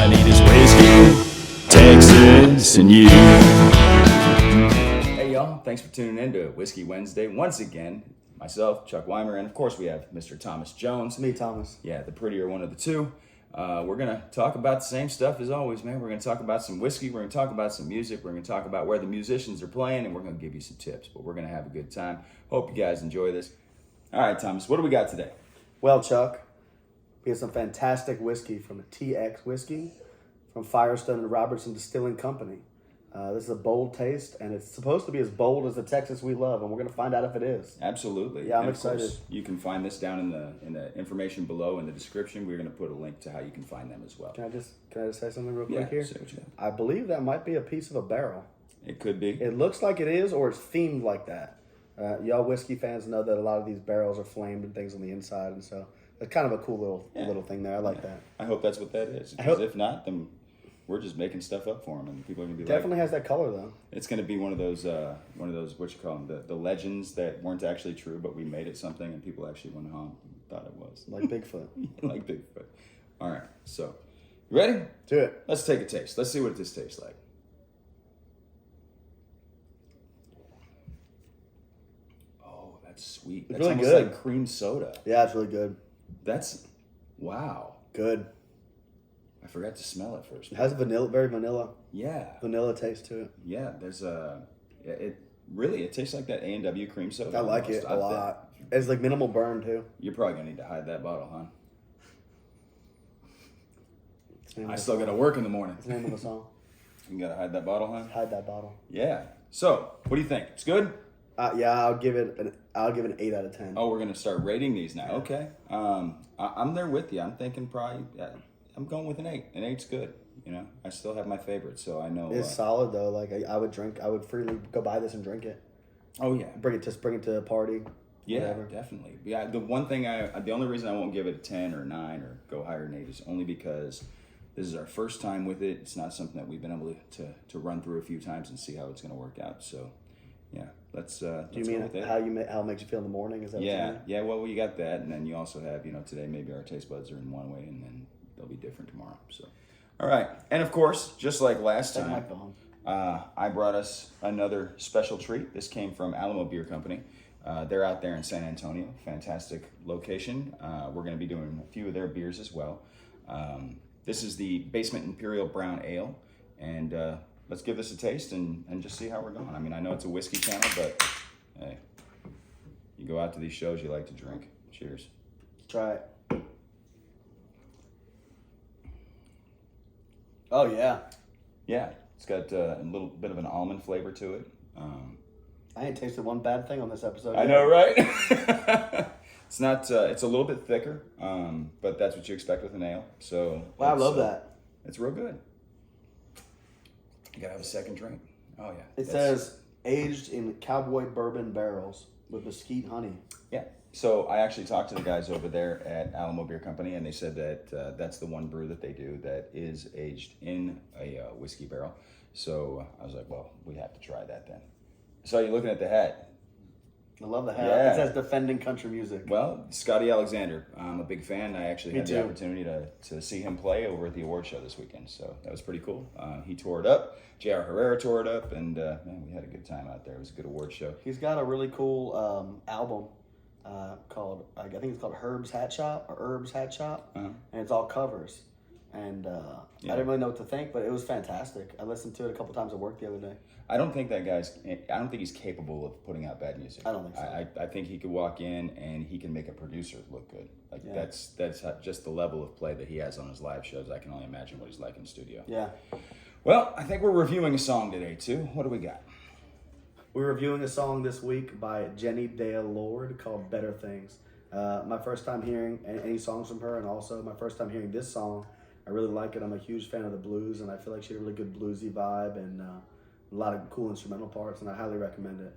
I need is whiskey, Texas, and you. Hey y'all, thanks for tuning in to Whiskey Wednesday once again. Myself, Chuck Wimer, and of course we have Mr. Thomas Jones. Me, Thomas. Yeah, the prettier one of the two. We're going to talk about the same stuff as always, man. We're going to talk about some whiskey. We're going to talk about some music. We're going to talk about where the musicians are playing, and we're going to give you some tips. But we're going to have a good time. Hope you guys enjoy this. All right, Thomas, what do we got today? Well, Chuck, we have some fantastic whiskey from a TX Whiskey from Firestone and Robertson Distilling Company. This is a bold taste, and it's supposed to be as bold as the Texas we love, and we're going to find out if it is. Absolutely. Yeah, I'm and excited. Of course, you can find this down in the information below in the description. We're going to put a link to how you can find them as well. Can I just say something real quick here? Say what you got. I believe that might be a piece of a barrel. It could be. It looks like it is, or it's themed like that. Y'all whiskey fans know that a lot of these barrels are flamed and things on the inside, and so it's kind of a cool little thing there. I like that. I hope that's what that is. Because if not, then we're just making stuff up for them, and people are gonna be definitely has that color though. It's gonna be one of those what you call them, the legends that weren't actually true, but we made it something, and people actually went home and thought it was Like Bigfoot. like Bigfoot. All right, so you ready? Do it. Let's take a taste. Let's see what this tastes like. Oh, that's sweet. It's That's really almost good. like cream soda. Yeah, it's really good. That's wow. Good. I forgot to smell it first. It has very vanilla taste to it. Yeah, there's it tastes like that A&W cream soda. I like it a lot. It's like minimal burn too. You're probably gonna need to hide that bottle, huh? I It's still gotta work in the morning. the name of the song. You gotta hide that bottle, huh? Hide that bottle. Yeah. So, what do you think? It's good? Yeah, I'll give it an 8 out of 10. Oh, we're gonna start rating these now. Okay. I'm there with you. I'm thinking probably. I'm going with an 8. An 8's good. You know, I still have my favorite, so I know It's solid though. Like I would freely go buy this and drink it. Oh yeah. Bring it to a party. Yeah, whatever. definitely. Yeah, the only reason I won't give it a 10 or 9 or go higher than 8 is only because this is our first time with it. It's not something that we've been able to run through a few times and see how it's going to work out. So, yeah, let's Do you go mean with it. how it makes you feel in the morning? Is that what you mean? Yeah. Well, you got that, and then you also have today maybe our taste buds are in one way, and then they'll be different tomorrow. So, all right, and of course, just like last Take my time, phone. I brought us another special treat. This came from Alamo Beer Company. They're out there in San Antonio. Fantastic location. We're going to be doing a few of their beers as well. This is the Basement Imperial Brown Ale. And let's give this a taste and just see how we're going. I mean, I know it's a whiskey channel, but hey, you go out to these shows, you like to drink. Cheers. Try it. Oh yeah. Yeah, it's got a little bit of an almond flavor to it. I ain't tasted one bad thing on this episode. I know, right? It's not. It's a little bit thicker, but that's what you expect with an ale. So Wow, I love that. It's real good. You gotta have a second drink. Oh yeah. It says aged in cowboy bourbon barrels with mesquite honey. Yeah. So I actually talked to the guys over there at Alamo Beer Company, and they said that that's the one brew that they do that is aged in a whiskey barrel. So I was like, well, we have to try that then. So you're looking at the hat. I love the hat. Yeah. It says defending country music. Well, Scotty Alexander. I'm a big fan. I actually Me had too. the opportunity to see him play over at the award show this weekend. So that was pretty cool. He tore it up. J.R. Herrera tore it up. And man, we had a good time out there. It was a good award show. He's got a really cool album called, I think it's called Herb's Hat Shop or Herb's Hat Shop. Uh-huh. And it's all covers. And I didn't really know what to think, but it was fantastic. I listened to it a couple times at work the other day. I don't think he's capable of putting out bad music. I don't think so. I think he could walk in and he can make a producer look good. Like that's just the level of play that he has on his live shows. I can only imagine what he's like in the studio. Yeah. Well, I think we're reviewing a song today too. What do we got? We're reviewing a song this week by Jenni Dale Lord called Better Things. My first time hearing any songs from her, and also my first time hearing this song. I really like it. I'm a huge fan of the blues, and I feel like she had a really good bluesy vibe and a lot of cool instrumental parts, and I highly recommend it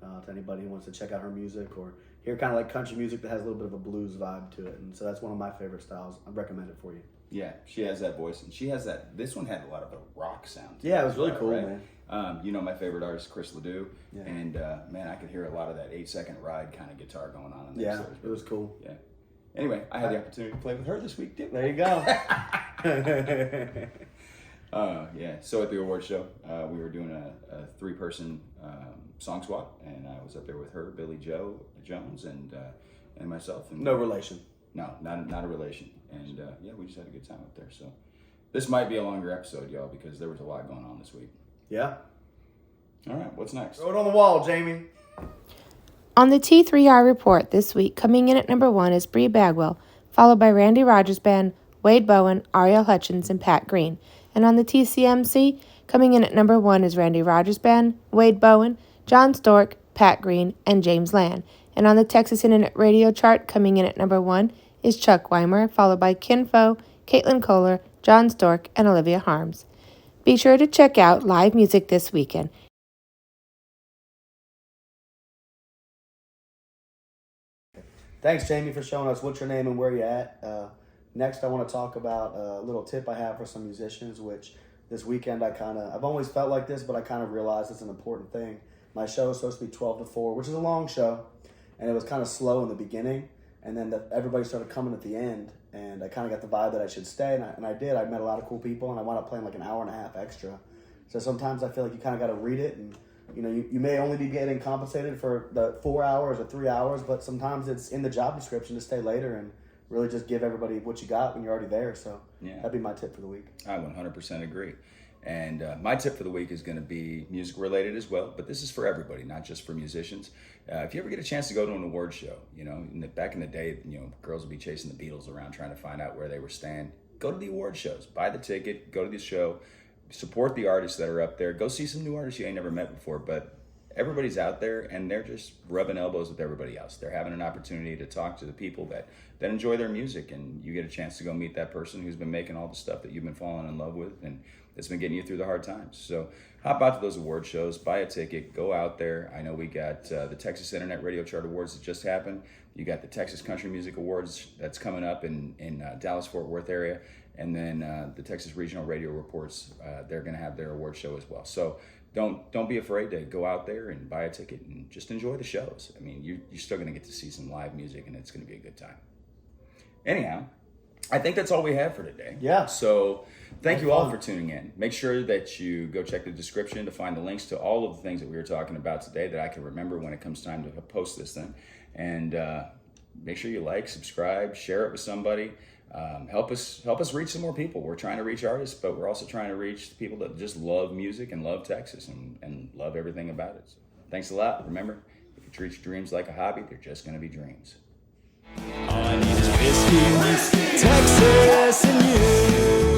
to anybody who wants to check out her music or hear kind of like country music that has a little bit of a blues vibe to it. And so that's one of my favorite styles. I recommend it for you. Yeah, she has that voice, and she has that. This one had a lot of a rock sound to Yeah, it it was really cool, right? man. My favorite artist, Chris Ledoux, Yeah. and man, I could hear a lot of that 8-second ride kind of guitar going on in there. Yeah, so it was cool. Yeah. Anyway, I had the opportunity to play with her this week too. There you go. Yeah, so at the award show, we were doing a three-person song swap, and I was up there with her, Billy Joe Jones, and myself. And No relation. No, not a relation. And yeah, we just had a good time up there. So this might be a longer episode, y'all, because there was a lot going on this week. Yeah. All right, what's next? Throw it on the wall, Jamie. On the T3R report this week, coming in at number 1 is Bree Bagwell, followed by Randy Rogers Band, Wade Bowen, Ariel Hutchins, and Pat Green. And on the TCMC, coming in at number 1 is Randy Rogers Band, Wade Bowen, John Stork, Pat Green, and James Land. And on the Texas Internet Radio chart, coming in at number 1 is Chuck Wimer, followed by Kin Fo, Caitlin Kohler, John Stork, and Olivia Harms. Be sure to check out live music this weekend. Thanks, Jamie, for showing us what's your name and where you're at. Next, I want to talk about a little tip I have for some musicians, which this weekend I've always felt like this, but I kind of realized it's an important thing. My show is supposed to be 12 to 4, which is a long show, and it was kind of slow in the beginning, and then everybody started coming at the end, and I kind of got the vibe that I should stay, and I did. I met a lot of cool people, and I wound up playing like an hour and a half extra. So sometimes I feel like you kind of got to read it, and you may only be getting compensated for the 4 hours or 3 hours, but sometimes it's in the job description to stay later and really just give everybody what you got when you're already there. So yeah, that'd be my tip for the week. I 100% agree. And my tip for the week is going to be music related as well, but this is for everybody, not just for musicians. If you ever get a chance to go to an award show, back in the day, girls would be chasing the Beatles around trying to find out where they were staying. Go to the award shows, buy the ticket, go to the show, support the artists that are up there, go see some new artists you ain't never met before, but everybody's out there and they're just rubbing elbows with everybody else. They're having an opportunity to talk to the people that enjoy their music, and you get a chance to go meet that person who's been making all the stuff that you've been falling in love with and that's been getting you through the hard times. So hop out to those award shows, buy a ticket, go out there. I know we got the Texas Internet Radio Chart Awards that just happened. You got the Texas Country Music Awards that's coming up in Dallas-Fort Worth area. And then the Texas Regional Radio Reports, they're going to have their award show as well. So don't be afraid to go out there and buy a ticket and just enjoy the shows. I mean, you're still going to get to see some live music, and it's going to be a good time. Anyhow, I think that's all we have for today. Yeah. So thank you all for tuning in. Make sure that you go check the description to find the links to all of the things that we were talking about today that I can remember when it comes time to post this thing. And make sure you like, subscribe, share it with somebody. Help us reach some more people. We're trying to reach artists, but we're also trying to reach people that just love music and love Texas and love everything about it. So thanks a lot. Remember, if you treat your dreams like a hobby, they're just going to be dreams. All I need is whiskey, Texas, and you.